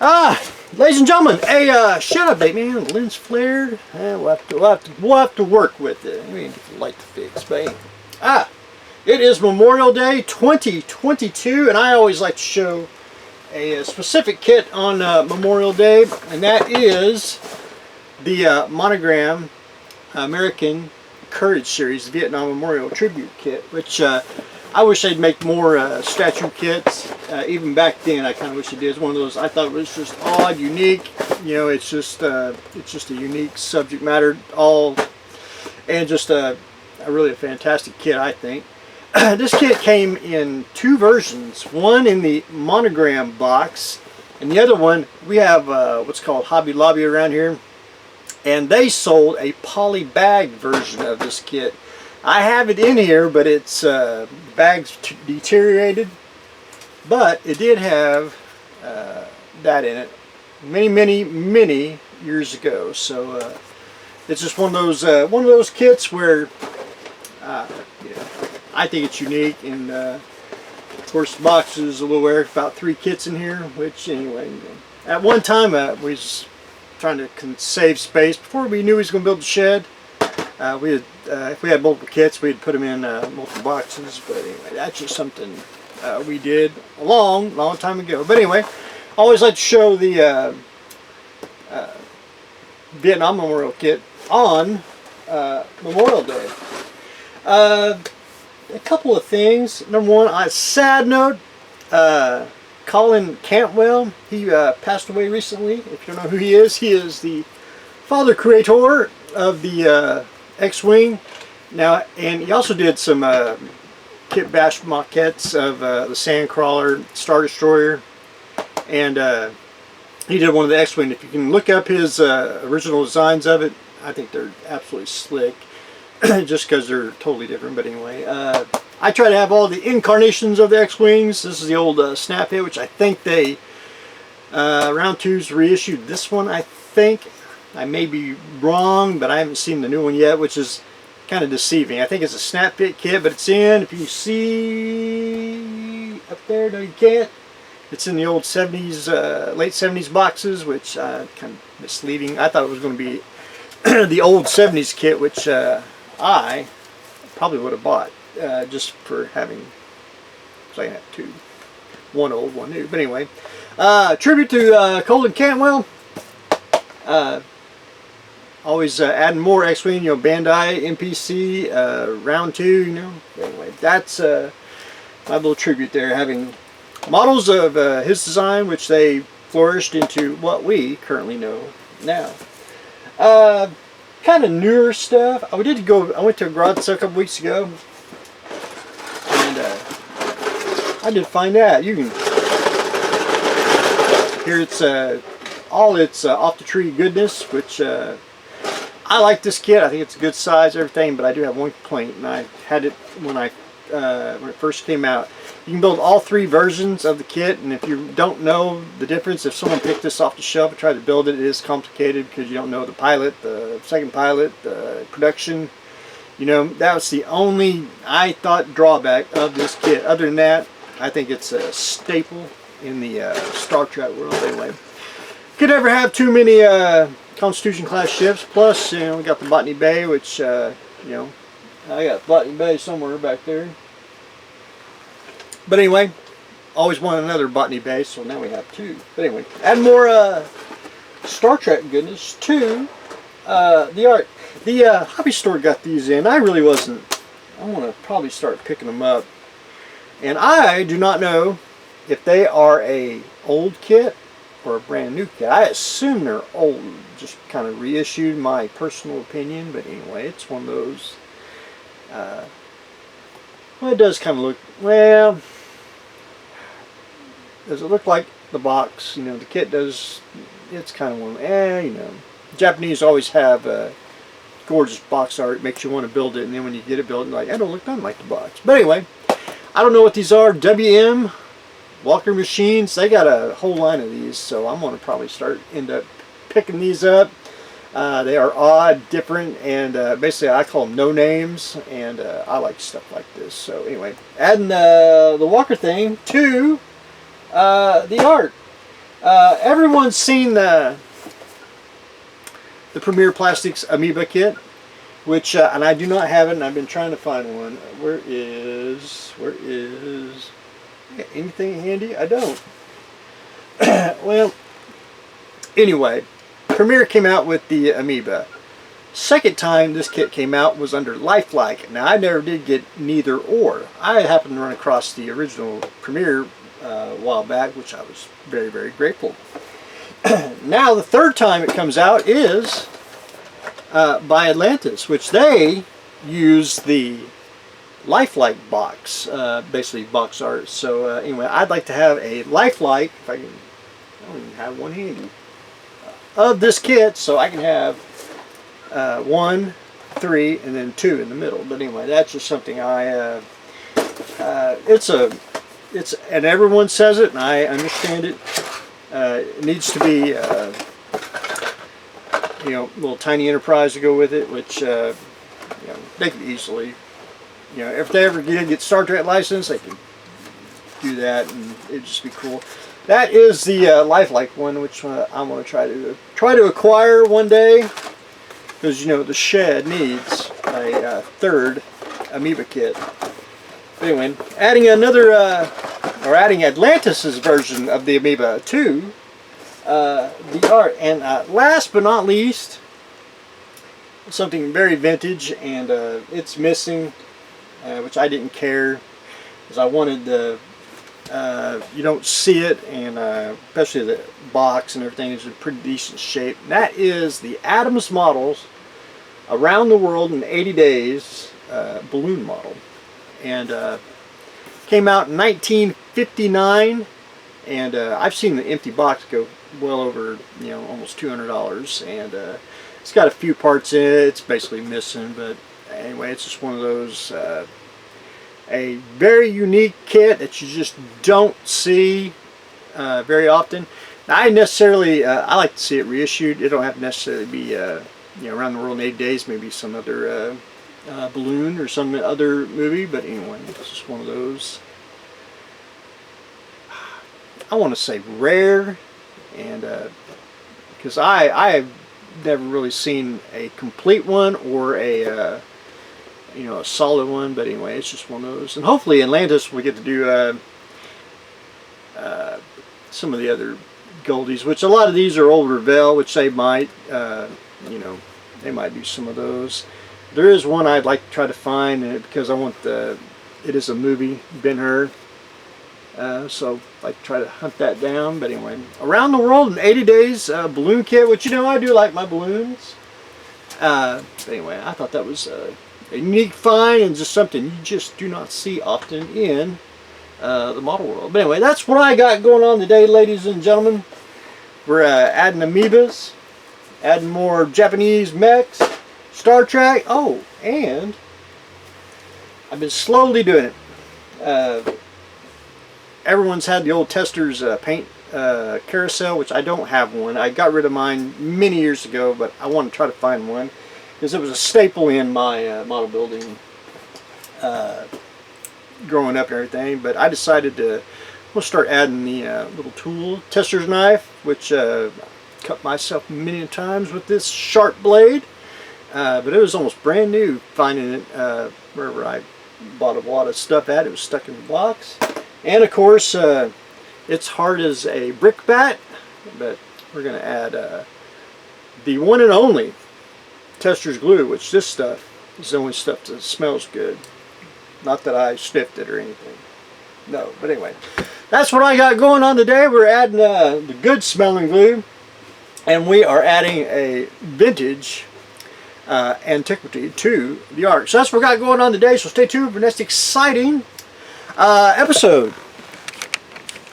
Ladies and gentlemen, a shed update, man. The lens flared. We'll have to work with it. I mean, get the light to fix, but anyway. It is Memorial Day 2022, and I always like to show a specific kit on Memorial Day, and that is the Monogram American Courage Series Vietnam Memorial Tribute Kit, which I wish they'd make more statue kits. Even back then, I kind of wish they did. It's one of those I thought it was just odd, unique. You know, it's just a unique subject matter, and just really a fantastic kit, I think. This kit came in two versions. One in the Monogram box, and the other one we have what's called Hobby Lobby around here, and they sold a poly bag version of this kit. I have it in here, but it's bag's deteriorated, but it did have that in it many years ago. So it's just one of those kits where you know, I think it's unique, and of course the box is a little weird. About 3 kits in here, which anyway, at one time we was trying to save space before we knew we was going to build the shed. If we had multiple kits, we'd put them in multiple boxes. But anyway, that's just something we did a long time ago. But anyway, I always like to show the Vietnam Memorial Kit on Memorial Day. A couple of things. Number one, on a sad note, Colin Cantwell, he passed away recently. If you don't know who he is the father creator of the X-Wing. Now, and he also did some kit bash maquettes of the Sandcrawler, Star Destroyer, and he did one of the X-Wing. If you can look up his original designs of it, I think they're absolutely slick. Just because they're totally different. But anyway, I try to have all the incarnations of the X-Wings. This is the old snap hit, which I think they Round 2's reissued this one, I think. I may be wrong, but I haven't seen the new one yet, which is kind of deceiving. I think it's a snap fit kit, but it's in, if you see up there, no you can't, it's in the old 70s, late 70s boxes, which kind of misleading. I thought it was going to be the old 70s kit, which I probably would have bought just for having, so I have 2, one old, one new. But anyway, tribute to Colin Cantwell. Always adding more X-Wing, you know, Bandai, NPC, Round 2, you know. Anyway, that's my little tribute there, having models of his design, which they flourished into what we currently know now. Kind of newer stuff. I went to a garage sale a couple weeks ago, and I did find out. You can here it's all its off the tree goodness, which I like this kit. I think it's a good size, everything, but I do have one complaint, and I had it when it first came out. You can build all 3 versions of the kit, and if you don't know the difference, if someone picked this off the shelf and tried to build it, it is complicated because you don't know the pilot, the second pilot, the production. You know, that was the only, I thought, drawback of this kit. Other than that, I think it's a staple in the Star Trek world anyway. Could never have too many Constitution class ships. Plus, you know, we got the Botany Bay, which, you know, I got Botany Bay somewhere back there. But anyway, always wanted another Botany Bay, so now we have 2. But anyway, add more Star Trek goodness to the art. The hobby store got these in. I really wasn't. I want to probably start picking them up. And I do not know if they are a old kit or a brand new kit. I assume they're old, just kind of reissued, my personal opinion. But anyway, it's one of those. Well, it does kind of look, well, does it look like the box? You know, the kit does, it's kind of one, you know. Japanese always have gorgeous box art, makes you want to build it, and then when you get it built, like, I don't look nothing like the box. But anyway, I don't know what these are. WM Walker Machines, they got a whole line of these, so I'm going to probably end up picking these up. They are odd, different, and basically I call them no names, and I like stuff like this. So anyway, adding the Walker thing to the art. Everyone's seen the Premier Plastics Amoeba kit, which and I do not have it, and I've been trying to find one. Where is anything handy? I don't. Well, anyway, Premier came out with the Amoeba. Second time this kit came out was under Lifelike. Now, I never did get neither or. I happened to run across the original Premier a while back, which I was very, very grateful. Now, the third time it comes out is by Atlantis, which they use the Lifelike box, basically box art. So anyway, I'd like to have a Lifelike, if I can, I don't even have one handy, of this kit, so I can have 1, 3, and then 2 in the middle. But anyway, that's just something and everyone says it, and I understand it. It needs to be, you know, little tiny enterprise to go with it, which, you know, they could easily, you know, if they ever get Star Trek license, they can do that, and it'd just be cool. That is the Lifelike one, which I'm going to try to acquire one day, because, you know, the shed needs a third Amoeba kit. But anyway, adding another, or adding Atlantis's version of the Amoeba to the art. And last but not least, something very vintage, and it's missing, which I didn't care, because I wanted the, you don't see it, and especially the box and everything is in pretty decent shape. And that is the Adams Models Around the World in 80 Days balloon model. And came out in 1959, and I've seen the empty box go well over, you know, almost $200, and it's got a few parts in it. It's basically missing, but anyway, it's just one of those a very unique kit that you just don't see very often. Now, I like to see it reissued. It don't have to necessarily be you know, Around the World in 80 Days, maybe some other balloon or some other movie, but anyway, it's just one of those, I want to say rare, and because I've never really seen a complete one or a you know, a solid one. But anyway, it's just one of those, and hopefully Atlantis will get to do some of the other Goldies, which a lot of these are old Revell, which they might you know, they might do some of those. There is one I'd like to try to find, because I want it is a movie, Ben-Hur, so I'd like to try to hunt that down. But anyway, Around the World in 80 Days balloon kit, which, you know, I do like my balloons. But anyway, I thought that was a unique find, and just something you just do not see often in the model world. But anyway, that's what I got going on today, ladies and gentlemen. We're adding amoebas, adding more Japanese mechs, Star Trek. Oh, and I've been slowly doing it. Everyone's had the old Testors paint carousel, which I don't have one. I got rid of mine many years ago, but I want to try to find one, because it was a staple in my model building growing up and everything. But I decided to start adding the little tool, Testors knife, which cut myself many times with this sharp blade. But it was almost brand new, finding it wherever I bought a lot of stuff at. It was stuck in the box. And of course, it's hard as a brick bat, but we're going to add the one and only Testors glue, which this stuff is the only stuff that smells good. Not that I sniffed it or anything. No, but anyway, that's what I got going on today. We're adding the good smelling glue, and we are adding a vintage antiquity to the art. So that's what we got going on today, so stay tuned for the next exciting episode.